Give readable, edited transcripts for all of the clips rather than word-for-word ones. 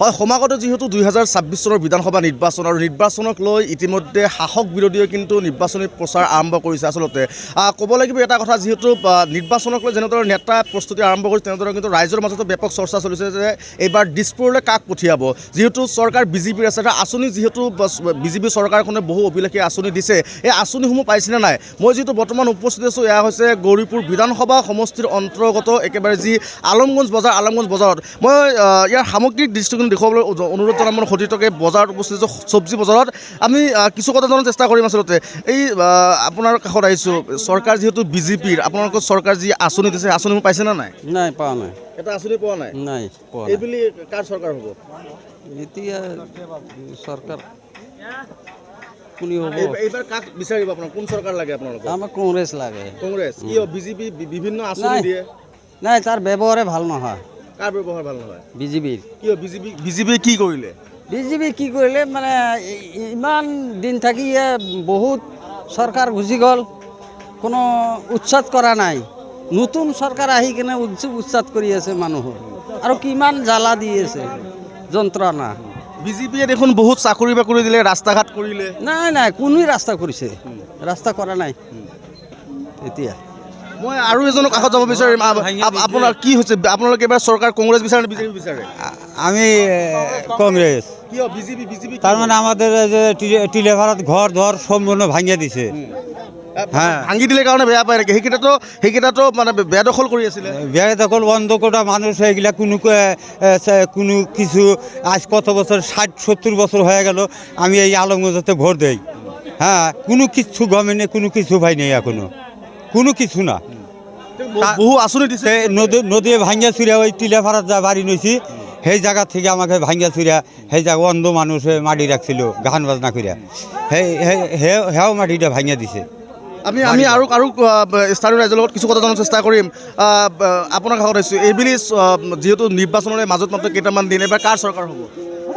হয়, সমাগত যেহেতু 2026 চনৰ বিধানসভা নিৰ্বাচন আৰু নিৰ্বাচনক লৈ ইতিমধ্যে শাসক বিৰোধীয়ে কিন্তু নিৰ্বাচনী প্ৰচাৰ আৰম্ভ কৰিছে। আচলতে ক'ব লাগিব এটা কথা, যিহেতু নিৰ্বাচনক লৈ যেনেদৰে নেতা প্ৰস্তুতি আৰম্ভ কৰিছে তেনেদৰে কিন্তু ৰাইজৰ মাজতো ব্যাপক চৰ্চা চলিছে যে এইবাৰ দিছপুৰলৈ কাক পঠিয়াব। যিহেতু চৰকাৰ বিজেপিৰ আছে, এটা আঁচনি যিহেতু বিজেপি চৰকাৰখনে বহু অভিলাষী আঁচনি দিছে, এই আঁচনিসমূহ পাইছেনে নাই। মই যিহেতু বৰ্তমান উপস্থিত আছোঁ, এয়া হৈছে গৌৰীপুৰ বিধানসভা সমষ্টিৰ অন্তৰ্গত একেবাৰে যি আলমগঞ্জ বজাৰত মই ইয়াৰ সামগ্ৰিক দৃষ্টিকোণ দেখুৱাবলৈ অনুৰোধ জনাম। মোৰ সতীৰ্থকে বজাৰত উপস্থিত চব্জি বজাৰত আমি কিছু কথা জনাৰ চেষ্টা কৰিম। আচলতে এই আপোনাৰ কাষত আহিছোঁ, চৰকাৰ যিহেতু বিজেপিৰ, আপোনালোকৰ চৰকাৰ যি আঁচনি দিছে আঁচনিবোৰ পাইছেনে নাই? নাই, পোৱা নাই। এটা আঁচনি পোৱা নাই? নাই, পোৱা নাই। এইবুলি কাৰ চৰকাৰ হ'ব এতিয়া? চৰকাৰ কোনে হ'ব? এইবাৰ কাক বিচাৰিব আপোনাক? কোন চৰকাৰ লাগে আপোনালোকক? আমাক কংগ্ৰেছ লাগে। কংগ্ৰেছ? কিয়? বিজেপি বিভিন্ন আঁচনি দিয়ে। নাই, তাৰ ব্যৱহাৰে ভাল নহয়। কাৰ ব্যৱহাৰ ভাল নহয়? বিজেপিৰ। কিয়? বিজেপি কি কৰিলে? বিজেপি কি কৰিলে মানে ইমান দিন থাকি বহুত চৰকাৰ গুচি গ'ল, কোনো উচ্ছেদ কৰা নাই। নতুন চৰকাৰ আহি কিনে উচ্ছেদ কৰি আছে মানুহৰ, আৰু কিমান জ্বালা দি আছে, যন্ত্ৰণা। বিজেপিয়ে দেখোন বহুত চাকৰি বাকৰি দিলে, ৰাস্তা ঘাট কৰিলে। নাই, কোনোৱে ৰাস্তা কৰিছে? ৰাস্তা কৰা নাই এতিয়া। মই আৰু এজনৰ কাষত যাব বিচাৰিম। আপোনাৰ কি হৈছে? আপোনালোকে এবাৰ চৰকাৰ কংগ্ৰেছ বিচাৰে নে বিজেপি বিচাৰে? আমি কংগ্ৰেস। কিয়? বিজেপি তাৰ মানে আমাদেৰ যে টিলেভাড়াত ঘৰ ধৰ সম্পূৰ্ণ ভাঙিয়ে দিছে। হ্যাঁ, ভাঙি দিলে কাৰণে বেয়া পায় নেকি? সেইকেইটাতো মানে বেদখল কৰি আছিলে। বেড়ে দখল বন্ধ করা মানুষ এগুলা কোনো কিছু আজ কত বছর 60-70 বছর হয়ে গেল আমি এই আলমগঞ্জতে ভোট দেই। হ্যাঁ, কোনো কিছু গভর্নমেন্টে কোনো কিছু ভাই নেই এখনো, কোনো কিছু না। বহু আঁচনি দিছে। নদী ভাঙ্গিয়া চুরিয়া ওই টিলেভাড়াত যা বাড়ি নইছি সেই জায়গা থেকে আমাকে ভাঙ্গিয়া চুরিয়া সেই জায়গা অন্ধ মানুষ মাটি রাখছিল গান বাজনা করিয়া, হেও মাটিটা ভাঙ্গিয়া দিছে। আমি আৰু স্থানীয় ৰাইজৰ লগত কিছু কথা জনাৰ চেষ্টা কৰিম। আপোনাৰ কাষত আহিছোঁ, এইবুলি যিহেতু নিৰ্বাচনৰ মাজত মাত্ৰ কেইটামান দিন, এবাৰ কাৰ চৰকাৰ হ'ব?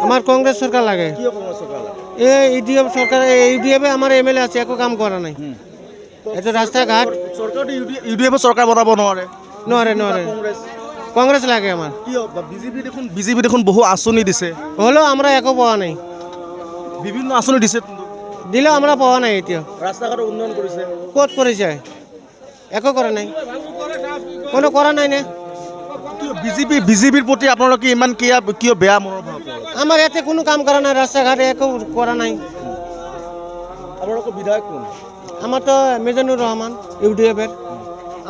আমাৰ কংগ্ৰেস সৰকাৰ লাগে। কিয় কংগ্ৰেছ চৰকাৰ লাগে? এই ইউডিএফ সৰকাৰ, ইউডিএফে আমাৰ এমএলএ আছে, একো কাম কৰা নাই। এটা ৰাস্তাঘাট চৰকাৰটো ইউডিএফে চৰকাৰ বনাব নোৱাৰে। নোৱাৰে। কংগ্রেস লাগে আমার। কিয়? বিজেপি দেখোন বহু আঁচনি দিছে, হলেও আমরা একো পাওয়া নাই। বিভিন্ন আঁচনি দিছে, দিলেও আমরা পাওয়া নাই। এতিয়া ৰাস্তা ঘাটৰ উন্নয়ন কৰিছে। ক'ত কৰিছে? একো কৰা নাই, কোনো কৰা নাই নে? বিজেপিৰ প্ৰতি আপোনালোকে ইমান কিয় বেয়া মনোভাৱ? আমাৰ ইয়াতে কোনো কাম কৰা নাই, ৰাস্তাঘাটে একো কৰা নাই। আপোনালোকৰ বিধায়ক কোন? আমাৰ তো মিজানুৰ ৰহমান, ইউডিএফেৰ।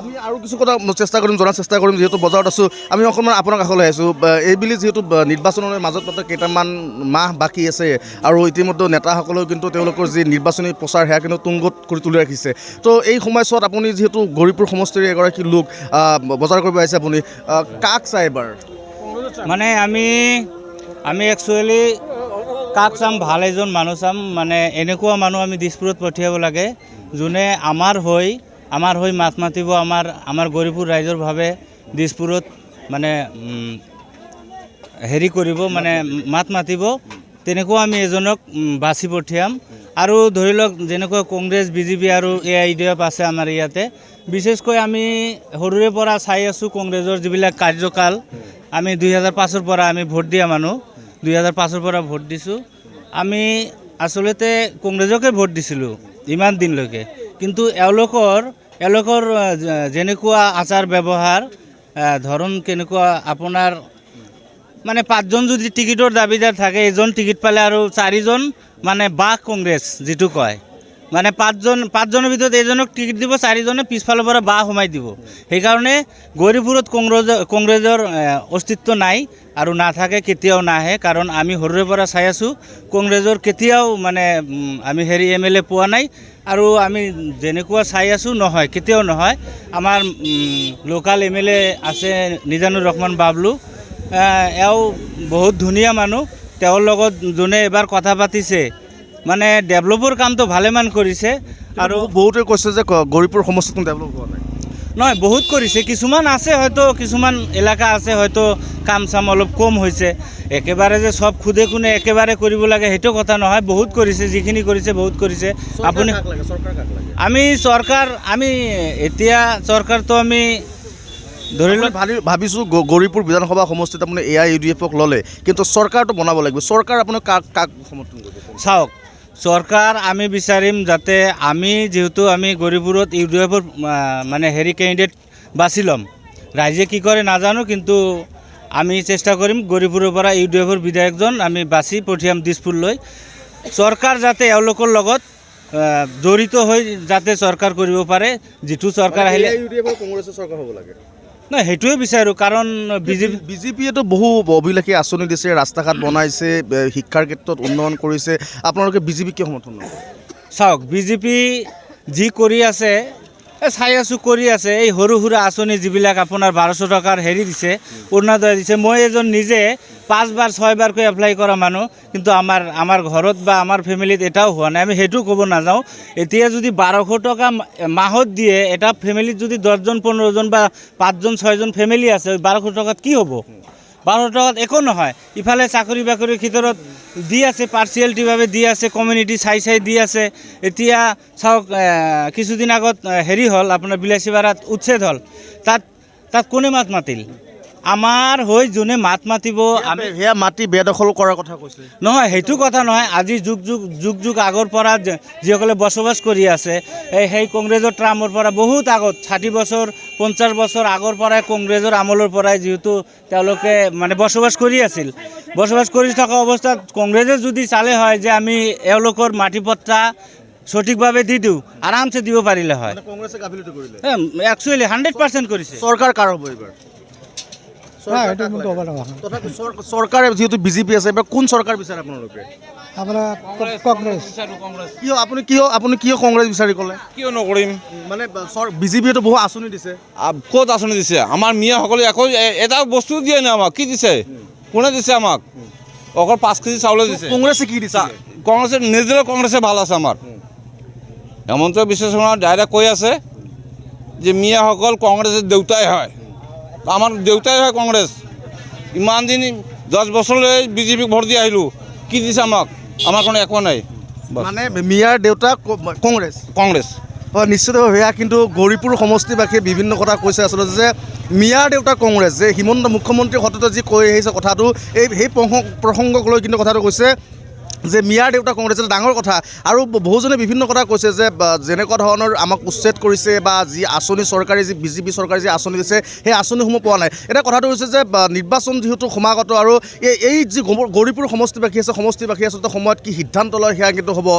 আমি আৰু কিছু কথা জনাৰ চেষ্টা কৰিম। যিহেতু বজাৰত আছোঁ, আমি অকণমান আপোনাৰ কাষলৈ আহিছোঁ। এইবুলি যিহেতু নিৰ্বাচনৰ মাজত মাত্ৰ কেইটামান মাহ বাকী আছে, আৰু ইতিমধ্যে নেতাসকলেও কিন্তু তেওঁলোকৰ যি নিৰ্বাচনী প্ৰচাৰ সেয়া কিন্তু তুংগত কৰি তুলি ৰাখিছে। তো এই সময়ছোৱাত আপুনি যিহেতু গৌৰীপুৰ সমষ্টিৰ এগৰাকী লোক, বজাৰ কৰিব আহিছে, আপুনি কাক চাই এবাৰ? মানে আমি একচুৱেলি কাক চাম, ভাল এজন মানুহ চাম। মানে এনেকুৱা মানুহ আমি দিছপুৰত পঠিয়াব লাগে যোনে আমাৰ হৈ মাত মাতিব, আমাৰ গৌৰীপুৰ ৰাইজৰ ভাৱে দিছপুৰত মানে হেৰি কৰিব, মানে মাত মাতিব। তেনেকুৱা আমি এজনক বাছি পঠিয়াম। আৰু ধৰি লওক যেনেকুৱা কংগ্ৰেছ, বিজেপি আৰু ইউডিএফ আছে আমাৰ ইয়াতে, বিশেষকৈ আমি সৰুৰে পৰা চাই আছোঁ কংগ্ৰেছৰ যিবিলাক কাৰ্যকাল। আমি 2005 পৰা আমি ভোট দিয়া মানুহ, 2005 পৰা ভোট দিছোঁ। আমি আচলতে কংগ্ৰেছকে ভোট দিছিলোঁ ইমান দিনলৈকে, কিন্তু এওঁলোকৰ যেনেকুৱা আচাৰ ব্যৱহাৰ, ধৰণ কেনেকুৱা, আপোনাৰ মানে 5জন যদি টিকিটৰ দাবীদাৰ থাকে, এজন টিকিট পালে আৰু 4জন মানে বাঘ কংগ্ৰেছ যিটো কয়, মানে 5জনৰ ভিতৰত এজনক টিকিট দিব, 4জনে পিছফালৰ পৰা বাঘ সোমাই দিব। সেইকাৰণে গৌৰীপুৰত কংগ্ৰেছৰ অস্তিত্ব নাই আৰু নাথাকে, কেতিয়াও নাহে। কাৰণ আমি সৰুৰে পৰা চাই আছোঁ কংগ্ৰেছৰ কেতিয়াও মানে আমি এমএলএ পোৱা নাই, আৰু আমি যেনেকুৱা চাই আছোঁ নহয়, কেতিয়াও নহয়। আমাৰ লোকাল এমএলএ আছে নিজানুৰ ৰহমান বাবলু, এওঁ বহুত ধুনীয়া মানুহ। তেওঁৰ লগত যোনে এবাৰ কথা পাতিছে, মানে ডেভেলপৰ কামটো ভালেমান কৰিছে। আৰু বহুতে কৈছে যে গৌৰীপুৰ সমষ্টিখন ডেভেলপ হোৱা নাই। নহয়, বহুত কৰিছে। কিছুমান আছে হয়তো, কিছুমান এলেকা আছে হয়তো কাম চাম অলপ কম হৈছে। একেবাৰে যে চব খুদে কোনে একেবাৰে কৰিব লাগে সেইটো কথা নহয়, বহুত কৰিছে, যিখিনি কৰিছে বহুত কৰিছে। আপুনি আমি এতিয়া চৰকাৰটো আমি ধৰি লওক ভাবিছোঁ গৌৰীপুৰ বিধানসভা সমষ্টিত আপুনি AIUDFক ল'লে কিন্তু চৰকাৰটো বনাব লাগিব চৰকাৰ আপুনি কাক সমৰ্থন কৰিব চাওক চৰকাৰ আমি বিচাৰিম যাতে আমি যিহেতু আমি গৌৰীপুৰত UDFৰ মানে হেৰি কেণ্ডিডেট বাছি ল'ম ৰাইজে কি কৰে নাজানো কিন্তু আমি চেষ্টা কৰিম গৌৰীপুৰৰ পৰা UDFৰ বিধায়কজন আমি বাছি পঠিয়াম দিছপুৰলৈ চৰকাৰ যাতে এওঁলোকৰ লগত জড়িত হৈ যাতে চৰকাৰ কৰিব পাৰে যিটো চৰকাৰ আহিলে AIUDFৰ কংগ্ৰেছৰ চৰকাৰ হ'ব লাগে নহয় সেইটোৱে বিচাৰোঁ কাৰণ বিজেপিয়েতো বহু অভিলাষী আঁচনি দিছে ৰাস্তা ঘাট বনাইছে শিক্ষাৰ ক্ষেত্ৰত উন্নয়ন কৰিছে আপোনালোকে বিজেপি কিয় সমৰ্থন নকৰে চাওক বিজেপি যি কৰি আছে চাই আছোঁ কৰি আছে এই সৰু সুৰা আঁচনি যিবিলাক আপোনাৰ 1200 টকাৰ হেৰি দিছে অৰুণোদয় দিছে মই এজন নিজে 5 বাৰ 6 বাৰকৈ এপ্লাই কৰা মানুহ কিন্তু আমাৰ ঘৰত বা আমাৰ ফেমিলিত এটাও হোৱা নাই আমি সেইটো ক'ব নাযাওঁ এতিয়া যদি 1200 টকা মাহত দিয়ে এটা ফেমিলিত যদি 10জন 15জন বা 5জন 6জন ফেমিলি আছে 1200 টকাত কি হ'ব 1200 টকাত একো নহয় ইফালে চাকৰি বাকৰিৰ ভিতৰত দি আছে পাৰ্চিয়েলিটিভাৱে দি আছে কমিউনিটি চাই দি আছে এতিয়া চাওক কিছুদিন আগত হেৰি হ'ল আপোনাৰ বিলাচীপাৰাত উচ্ছেদ হ'ল তাত কোনে মাত মাতিল আমাৰ হৈ যোনে মাত মাতিব আমি সেয়া মাটি বেদখল কৰাৰ কথা কৈছে নহয় সেইটো কথা নহয় আজি যুগ আগৰ পৰা যিসকলে বসবাস কৰি আছে সেই কংগ্ৰেছৰ ট্ৰামৰ পৰা বহুত আগত 60 বছৰ 50 বছৰ আগৰ পৰাই কংগ্ৰেছৰ আমলৰ পৰাই যিহেতু তেওঁলোকে মানে বসবাস কৰি আছিল বসবাস কৰি থকা অৱস্থাত কংগ্ৰেছে যদি চালে হয় যে আমি এওঁলোকৰ মাটি পট্টা সঠিকভাৱে দি দিওঁ আৰামছে দিব পাৰিলে হয় কংগ্ৰেছে গাফিলতি কৰিলে একচুৱেলি 100% কৰিছে চৰকাৰ কাৰ হ'ব এইবাৰ চৰকাৰে যিহেতু বিজেপি আছে এবাৰ কোন চৰকাৰ বিচাৰে আপোনালোকে আপুনি কিয় কংগ্ৰেছ বিচাৰি ক'লে কিয় নকৰিম মানে বিজেপিয়েতো বহু আঁচনি দিছে ক'ত আঁচনি দিছে আমাৰ মিয়াসকলে একো এটা বস্তু দিয়ে নাই আমাক কি দিছে কোনে দিছে আমাক অকল 5 কেজি চাউলে দিছে কংগ্ৰেছে কি দিছে কংগ্ৰেছে নিজেও কংগ্ৰেছে ভাল আছে আমাৰ হেমন্ত বিশ্ব শৰ্মা ডাইৰেক্ট কৈ আছে যে মিয়াসকল কংগ্ৰেছৰ দেউতাই হয় আমাৰ দেউতাই হয় কংগ্ৰেছ ইমান দিন 10 বছৰলৈ বিজেপিক ভোট দি আহিলোঁ কি দিছে আমাক আমাৰ কাৰণে একো নাই মানে মিয়াৰ দেউতা কংগ্ৰেছ হয় নিশ্চিতভাৱে সেয়া কিন্তু গৌৰীপুৰ সমষ্টিবাসীয়ে বিভিন্ন কথা কৈছে আচলতে যে মিয়াৰ দেউতা কংগ্ৰেছ যে হিমন্ত মুখ্যমন্ত্ৰীৰ সততে যি কৈ আহিছে কথাটো সেই প্ৰসংগক লৈ কিন্তু কথাটো কৈছে যে মিয়াৰ দেউতা কংগ্ৰেছ এটা ডাঙৰ কথা আৰু বহুজনে বিভিন্ন কথা কৈছে যে যেনেকুৱা ধৰণৰ আমাক উচ্ছেদ কৰিছে বা যি আঁচনি চৰকাৰে যি বিজেপি চৰকাৰে যি আঁচনি দিছে সেই আঁচনিসমূহ পোৱা নাই এতিয়া কথাটো হৈছে যে নিৰ্বাচন যিহেতু সমাগত আৰু এই যি গৌৰীপুৰ সমষ্টিবাসী আছে সমষ্টিবাসী আচলতে সময়ত কি সিদ্ধান্ত লয় সেয়া কিন্তু হ'ব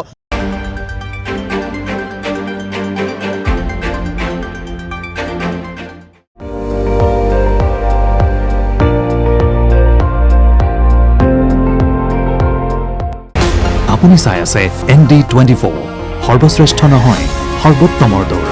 আপুনি চাই আছে ND24 সৰ্বশ্ৰেষ্ঠ নহয় সৰ্বোত্তমৰ দৌৰ